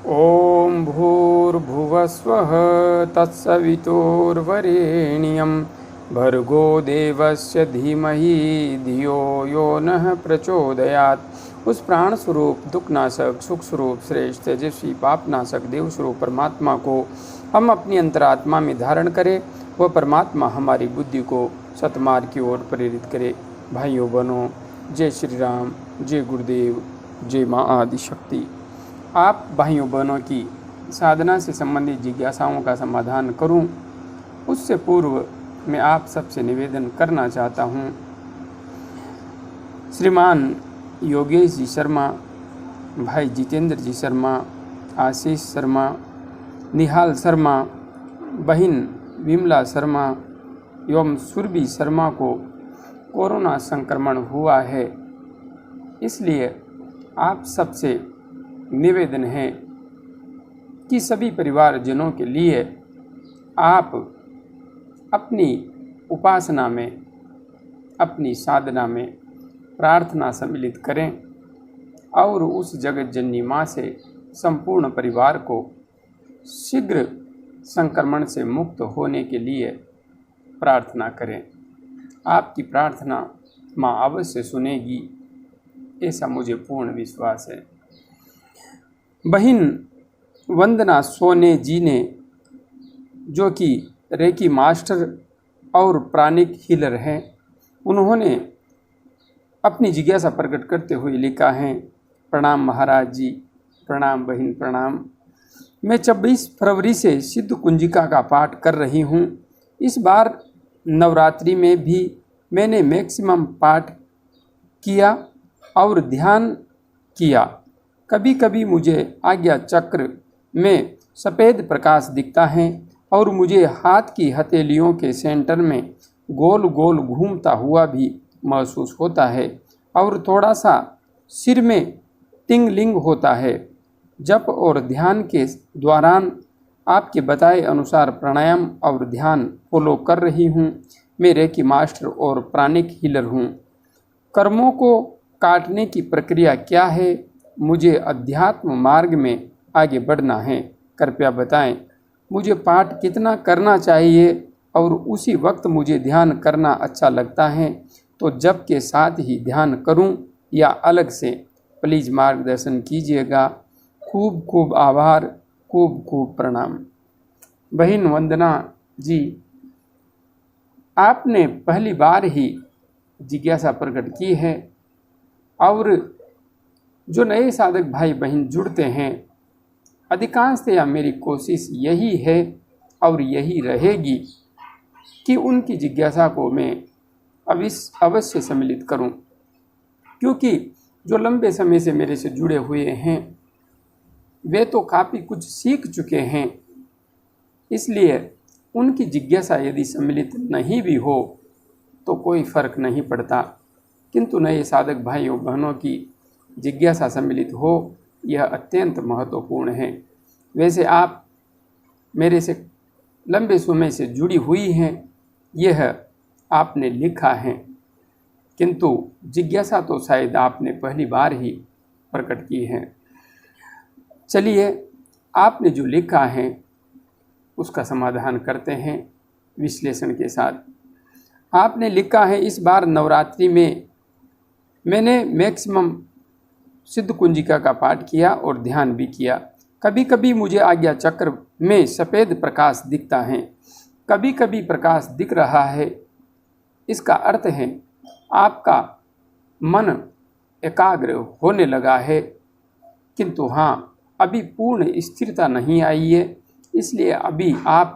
ॐ भूर्भुवस्वः तत्सवितुर्वरेण्यं भर्गो देवस्य धीमहि धियो यो नः प्रचोदयात्। उस प्राण स्वरूप दुखनाशक सुख स्वरूप श्रेष्ठ तेजस्वी पापनाशक देव स्वरूप परमात्मा को हम अपनी अंतरात्मा में धारण करें। वह परमात्मा हमारी बुद्धि को सतमार्ग की ओर प्रेरित करे। भाइयों बहनों, जय श्री राम, जय गुरुदेव, जय माँ आदिशक्ति। आप भाइयों बहनों की साधना से संबंधित जिज्ञासाओं का समाधान करूं, उससे पूर्व मैं आप सबसे निवेदन करना चाहता हूं। श्रीमान योगेश जी शर्मा, भाई जितेंद्र जी शर्मा, आशीष शर्मा, निहाल शर्मा, बहन विमला शर्मा एवं सुरभि शर्मा को कोरोना संक्रमण हुआ है। इसलिए आप सबसे निवेदन है कि सभी परिवारजनों के लिए आप अपनी उपासना में, अपनी साधना में प्रार्थना सम्मिलित करें और उस जगत जननी माँ से संपूर्ण परिवार को शीघ्र संक्रमण से मुक्त होने के लिए प्रार्थना करें। आपकी प्रार्थना माँ अवश्य सुनेगी, ऐसा मुझे पूर्ण विश्वास है। बहन वंदना सोने जी ने, जो कि रेकी मास्टर और प्राणिक हीलर हैं, उन्होंने अपनी जिज्ञासा प्रकट करते हुए लिखा है। प्रणाम महाराज जी, प्रणाम बहन, प्रणाम। मैं 26 फरवरी से सिद्ध कुंजिका का पाठ कर रही हूँ। इस बार नवरात्रि में भी मैंने मैक्सिमम पाठ किया और ध्यान किया। कभी कभी मुझे आज्ञा चक्र में सफ़ेद प्रकाश दिखता है और मुझे हाथ की हथेलियों के सेंटर में गोल गोल घूमता हुआ भी महसूस होता है और थोड़ा सा सिर में टिंगलिंग होता है। जप और ध्यान के दौरान आपके बताए अनुसार प्राणायाम और ध्यान फॉलो कर रही हूँ। मैं रेकी मास्टर और प्राणिक हीलर हूँ। कर्मों को काटने की प्रक्रिया क्या है? मुझे अध्यात्म मार्ग में आगे बढ़ना है, कृपया बताएं। मुझे पाठ कितना करना चाहिए और उसी वक्त मुझे ध्यान करना अच्छा लगता है, तो जप के साथ ही ध्यान करूं या अलग से? प्लीज़ मार्गदर्शन कीजिएगा। खूब खूब आभार, खूब खूब प्रणाम। बहन वंदना जी, आपने पहली बार ही जिज्ञासा प्रकट की है और जो नए साधक भाई बहन जुड़ते हैं, अधिकांशतया मेरी कोशिश यही है और यही रहेगी कि उनकी जिज्ञासा को मैं अवश्य सम्मिलित करूं, क्योंकि जो लंबे समय से मेरे से जुड़े हुए हैं वे तो काफ़ी कुछ सीख चुके हैं। इसलिए उनकी जिज्ञासा यदि सम्मिलित नहीं भी हो तो कोई फ़र्क नहीं पड़ता, किंतु नए साधक भाइयों बहनों की जिज्ञासा सम्मिलित हो, यह अत्यंत महत्वपूर्ण है। वैसे आप मेरे से लंबे समय से जुड़ी हुई हैं, यह आपने लिखा है, किंतु जिज्ञासा तो शायद आपने पहली बार ही प्रकट की है। चलिए, आपने जो लिखा है उसका समाधान करते हैं विश्लेषण के साथ। आपने लिखा है, इस बार नवरात्रि में मैंने मैक्सिमम सिद्ध कुंजिका का पाठ किया और ध्यान भी किया। कभी कभी मुझे आज्ञा चक्र में सफ़ेद प्रकाश दिखता है, कभी कभी प्रकाश दिख रहा है। इसका अर्थ है आपका मन एकाग्र होने लगा है, किंतु हाँ, अभी पूर्ण स्थिरता नहीं आई है, इसलिए अभी आप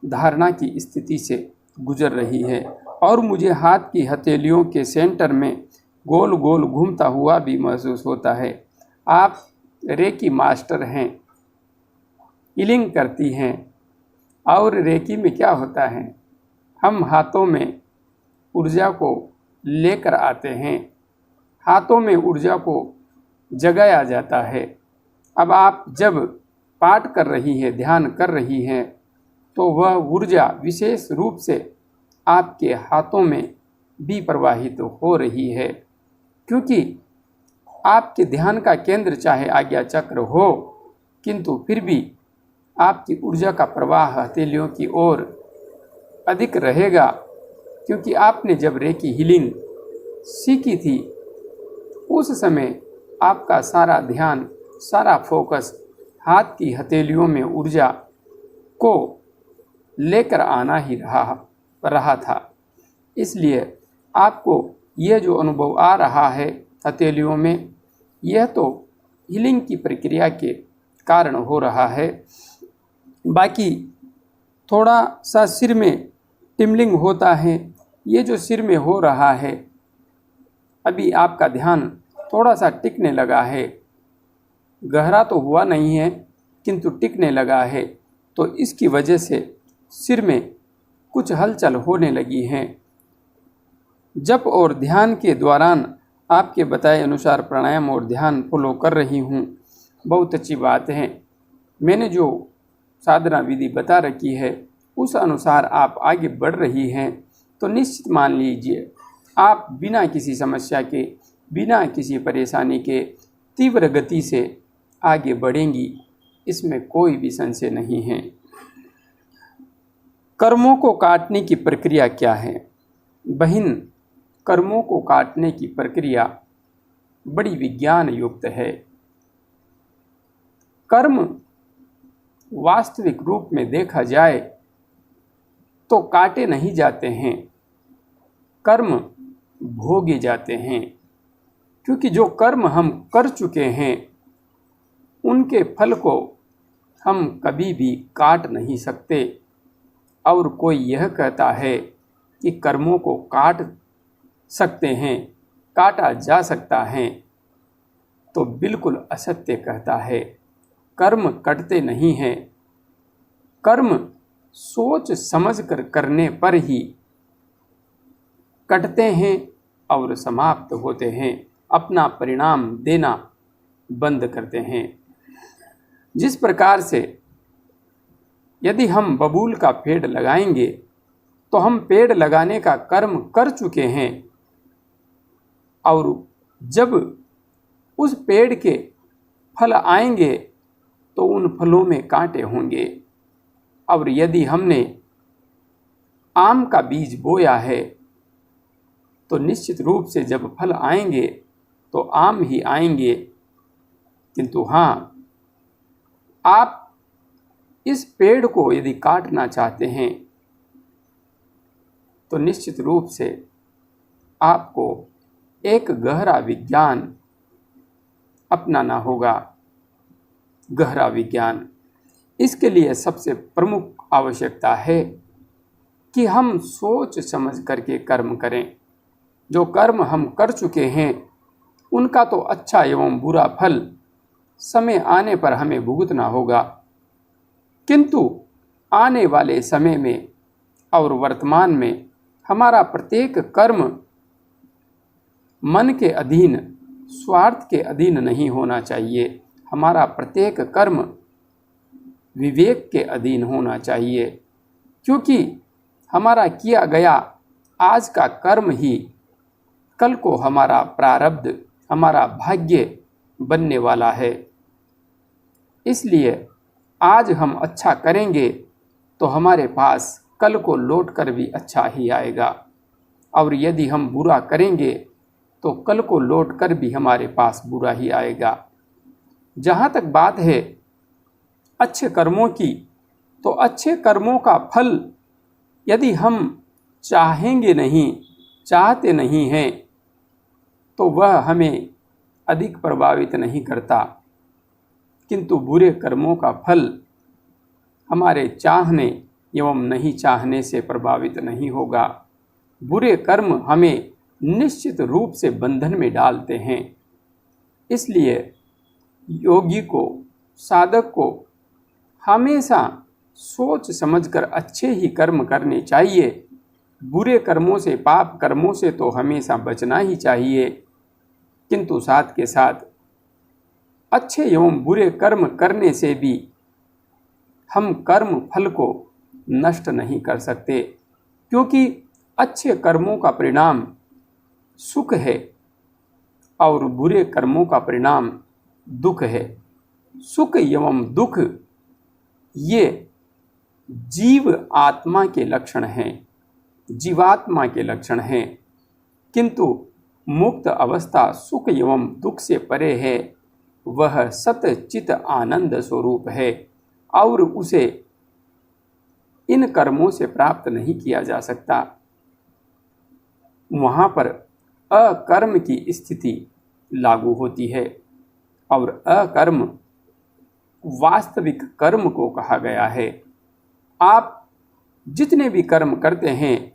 धारणा की स्थिति से गुजर रही है और मुझे हाथ की हथेलियों के सेंटर में गोल गोल घूमता हुआ भी महसूस होता है। आप रेकी मास्टर हैं, हीलिंग करती हैं, और रेकी में क्या होता है, हम हाथों में ऊर्जा को लेकर आते हैं, हाथों में ऊर्जा को जगाया जाता है। अब आप जब पाठ कर रही हैं, ध्यान कर रही हैं, तो वह ऊर्जा विशेष रूप से आपके हाथों में भी प्रवाहित हो रही है, क्योंकि आपके ध्यान का केंद्र चाहे आज्ञा चक्र हो, किंतु फिर भी आपकी ऊर्जा का प्रवाह हथेलियों की ओर अधिक रहेगा, क्योंकि आपने जब रेकी हीलिंग सीखी थी उस समय आपका सारा ध्यान, सारा फोकस हाथ की हथेलियों में ऊर्जा को लेकर आना ही रहा था। इसलिए आपको यह जो अनुभव आ रहा है हथेलियों में, यह तो हीलिंग की प्रक्रिया के कारण हो रहा है। बाकी थोड़ा सा सिर में टिमलिंग होता है, ये जो सिर में हो रहा है, अभी आपका ध्यान थोड़ा सा टिकने लगा है, गहरा तो हुआ नहीं है किंतु टिकने लगा है, तो इसकी वजह से सिर में कुछ हलचल होने लगी है। जप और ध्यान के दौरान आपके बताए अनुसार प्राणायाम और ध्यान फॉलो कर रही हूँ, बहुत अच्छी बात है। मैंने जो साधना विधि बता रखी है उस अनुसार आप आगे बढ़ रही हैं, तो निश्चित मान लीजिए आप बिना किसी समस्या के, बिना किसी परेशानी के तीव्र गति से आगे बढ़ेंगी, इसमें कोई भी संशय नहीं है। कर्मों को काटने की प्रक्रिया क्या है? बहन, कर्मों को काटने की प्रक्रिया बड़ी विज्ञान युक्त है। कर्म वास्तविक रूप में देखा जाए तो काटे नहीं जाते हैं, कर्म भोगे जाते हैं, क्योंकि जो कर्म हम कर चुके हैं उनके फल को हम कभी भी काट नहीं सकते। और कोई यह कहता है कि कर्मों को काट सकते हैं, काटा जा सकता है, तो बिल्कुल असत्य कहता है। कर्म कटते नहीं हैं, कर्म सोच समझ कर करने पर ही कटते हैं और समाप्त होते हैं, अपना परिणाम देना बंद करते हैं। जिस प्रकार से यदि हम बबूल का पेड़ लगाएंगे तो हम पेड़ लगाने का कर्म कर चुके हैं, और जब उस पेड़ के फल आएंगे तो उन फलों में कांटे होंगे। और यदि हमने आम का बीज बोया है तो निश्चित रूप से जब फल आएंगे तो आम ही आएंगे। किंतु हाँ, आप इस पेड़ को यदि काटना चाहते हैं तो निश्चित रूप से आपको एक गहरा विज्ञान अपनाना होगा। गहरा विज्ञान, इसके लिए सबसे प्रमुख आवश्यकता है कि हम सोच समझ करके कर्म करें। जो कर्म हम कर चुके हैं उनका तो अच्छा एवं बुरा फल समय आने पर हमें भुगतना होगा, किंतु आने वाले समय में और वर्तमान में हमारा प्रत्येक कर्म मन के अधीन, स्वार्थ के अधीन नहीं होना चाहिए। हमारा प्रत्येक कर्म विवेक के अधीन होना चाहिए, क्योंकि हमारा किया गया आज का कर्म ही कल को हमारा प्रारब्ध, हमारा भाग्य बनने वाला है। इसलिए आज हम अच्छा करेंगे तो हमारे पास कल को लौट कर भी अच्छा ही आएगा, और यदि हम बुरा करेंगे तो कल को लौट कर भी हमारे पास बुरा ही आएगा। जहाँ तक बात है अच्छे कर्मों की, तो अच्छे कर्मों का फल यदि हम चाहेंगे नहीं, चाहते नहीं हैं, तो वह हमें अधिक प्रभावित नहीं करता, किंतु बुरे कर्मों का फल हमारे चाहने एवं नहीं चाहने से प्रभावित नहीं होगा। बुरे कर्म हमें निश्चित रूप से बंधन में डालते हैं। इसलिए योगी को, साधक को हमेशा सोच समझकर अच्छे ही कर्म करने चाहिए। बुरे कर्मों से, पाप कर्मों से तो हमेशा बचना ही चाहिए, किंतु साथ के साथ अच्छे एवं बुरे कर्म करने से भी हम कर्म फल को नष्ट नहीं कर सकते, क्योंकि अच्छे कर्मों का परिणाम सुख है और बुरे कर्मों का परिणाम दुख है। सुख एवं दुख ये जीव आत्मा के लक्षण हैं, जीवात्मा के लक्षण हैं, किंतु मुक्त अवस्था सुख एवं दुख से परे है। वह सत चित आनंद स्वरूप है और उसे इन कर्मों से प्राप्त नहीं किया जा सकता। वहाँ पर अकर्म की स्थिति लागू होती है और अकर्म वास्तविक कर्म को कहा गया है। आप जितने भी कर्म करते हैं,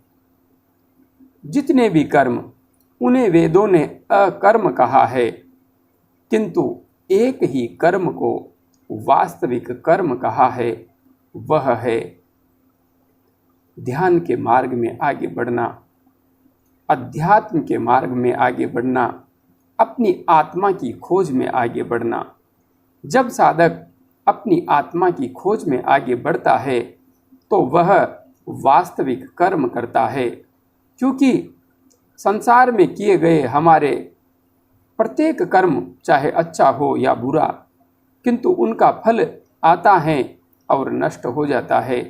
जितने भी कर्म, उन्हें वेदों ने अकर्म कहा है, किंतु एक ही कर्म को वास्तविक कर्म कहा है, वह है ध्यान के मार्ग में आगे बढ़ना, अध्यात्म के मार्ग में आगे बढ़ना, अपनी आत्मा की खोज में आगे बढ़ना। जब साधक अपनी आत्मा की खोज में आगे बढ़ता है तो वह वास्तविक कर्म करता है, क्योंकि संसार में किए गए हमारे प्रत्येक कर्म चाहे अच्छा हो या बुरा, किंतु उनका फल आता है और नष्ट हो जाता है,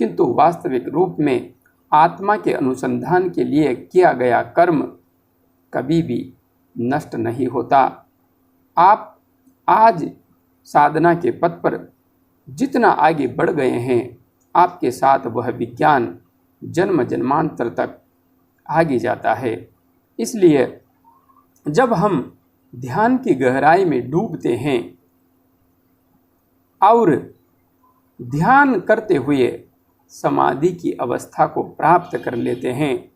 किंतु वास्तविक रूप में आत्मा के अनुसंधान के लिए किया गया कर्म कभी भी नष्ट नहीं होता। आप आज साधना के पथ पर जितना आगे बढ़ गए हैं, आपके साथ वह विज्ञान जन्म जन्मांतर तक आगे जाता है। इसलिए जब हम ध्यान की गहराई में डूबते हैं और ध्यान करते हुए समाधि की अवस्था को प्राप्त कर लेते हैं,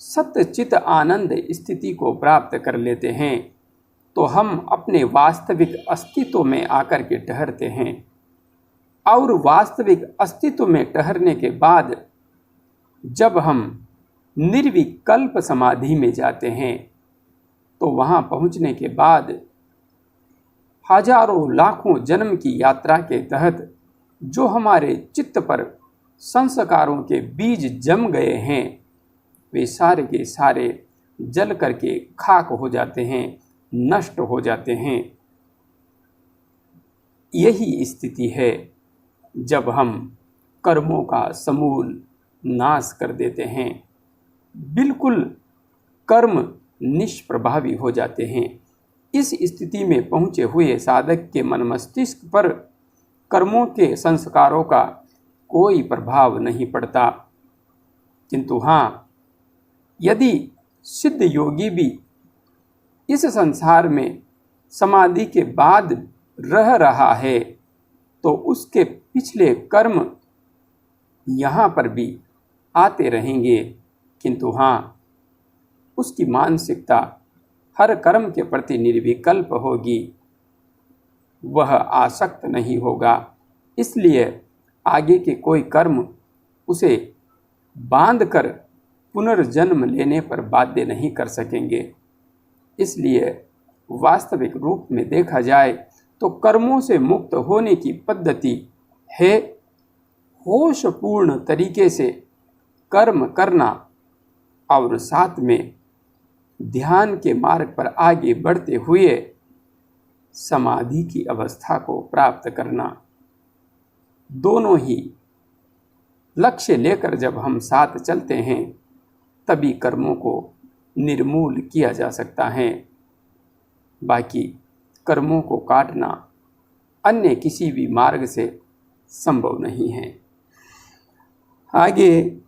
सत्य चित आनंद स्थिति को प्राप्त कर लेते हैं, तो हम अपने वास्तविक अस्तित्व में आकर के ठहरते हैं। और वास्तविक अस्तित्व में ठहरने के बाद जब हम निर्विकल्प समाधि में जाते हैं, तो वहाँ पहुँचने के बाद हजारों लाखों जन्म की यात्रा के तहत जो हमारे चित्त पर संस्कारों के बीज जम गए हैं, वे सारे के सारे जल करके खाक हो जाते हैं, नष्ट हो जाते हैं। यही स्थिति है जब हम कर्मों का समूल नाश कर देते हैं, बिल्कुल कर्म निष्प्रभावी हो जाते हैं। इस स्थिति में पहुँचे हुए साधक के मन मस्तिष्क पर कर्मों के संस्कारों का कोई प्रभाव नहीं पड़ता। किंतु हाँ, यदि सिद्ध योगी भी इस संसार में समाधि के बाद रह रहा है, तो उसके पिछले कर्म यहाँ पर भी आते रहेंगे, किंतु हाँ, उसकी मानसिकता हर कर्म के प्रति निर्विकल्प होगी, वह आसक्त नहीं होगा। इसलिए आगे के कोई कर्म उसे बांधकर पुनर्जन्म लेने पर बाध्य नहीं कर सकेंगे। इसलिए वास्तविक रूप में देखा जाए तो कर्मों से मुक्त होने की पद्धति है होशपूर्ण तरीके से कर्म करना और साथ में ध्यान के मार्ग पर आगे बढ़ते हुए समाधि की अवस्था को प्राप्त करना। दोनों ही लक्ष्य लेकर जब हम साथ चलते हैं, तभी कर्मों को निर्मूल किया जा सकता है। बाकी कर्मों को काटना अन्य किसी भी मार्ग से संभव नहीं है। आगे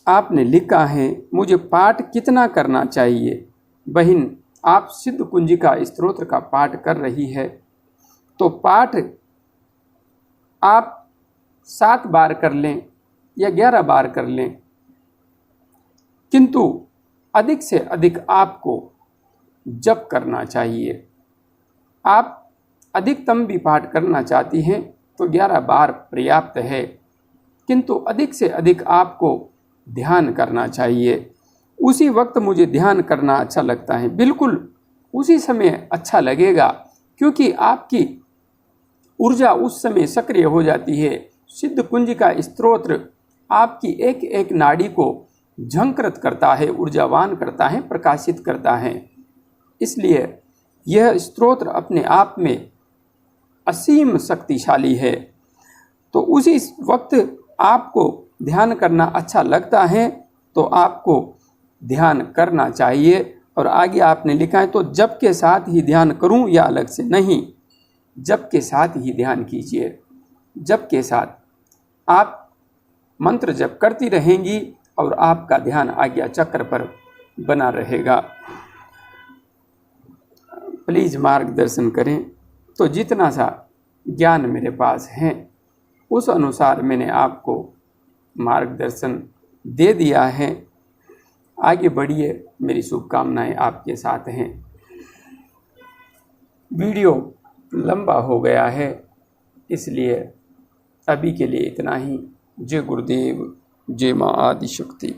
आपने लिखा है, मुझे पाठ कितना करना चाहिए? बहन, आप सिद्ध कुंजिका स्तोत्र का पाठ कर रही है, तो पाठ आप 7 बार कर लें या 11 बार कर लें, किंतु अधिक से अधिक आपको जप करना चाहिए। आप अधिकतम भी पाठ करना चाहती हैं तो 11 बार पर्याप्त है, किंतु अधिक से अधिक आपको ध्यान करना चाहिए। उसी वक्त मुझे ध्यान करना अच्छा लगता है, बिल्कुल उसी समय अच्छा लगेगा, क्योंकि आपकी ऊर्जा उस समय सक्रिय हो जाती है। सिद्ध कुंजिका स्तोत्र आपकी एक एक नाड़ी को झंकृत करता है, ऊर्जावान करता है, प्रकाशित करता है। इसलिए यह स्तोत्र अपने आप में असीम शक्तिशाली है। तो उसी वक्त आपको ध्यान करना अच्छा लगता है तो आपको ध्यान करना चाहिए। और आगे आपने लिखा है, तो जप के साथ ही ध्यान करूं या अलग से? नहीं, जप के साथ ही ध्यान कीजिए। जप के साथ आप मंत्र जप करती रहेंगी और आपका ध्यान आज्ञा चक्र पर बना रहेगा। प्लीज़ मार्गदर्शन करें। तो जितना सा ज्ञान मेरे पास है उस अनुसार मैंने आपको मार्गदर्शन दे दिया है। आगे बढ़िए, मेरी शुभकामनाएं आपके साथ हैं। वीडियो लंबा हो गया है, इसलिए अभी के लिए इतना ही। जय गुरुदेव, जय माँ आदिशक्ति।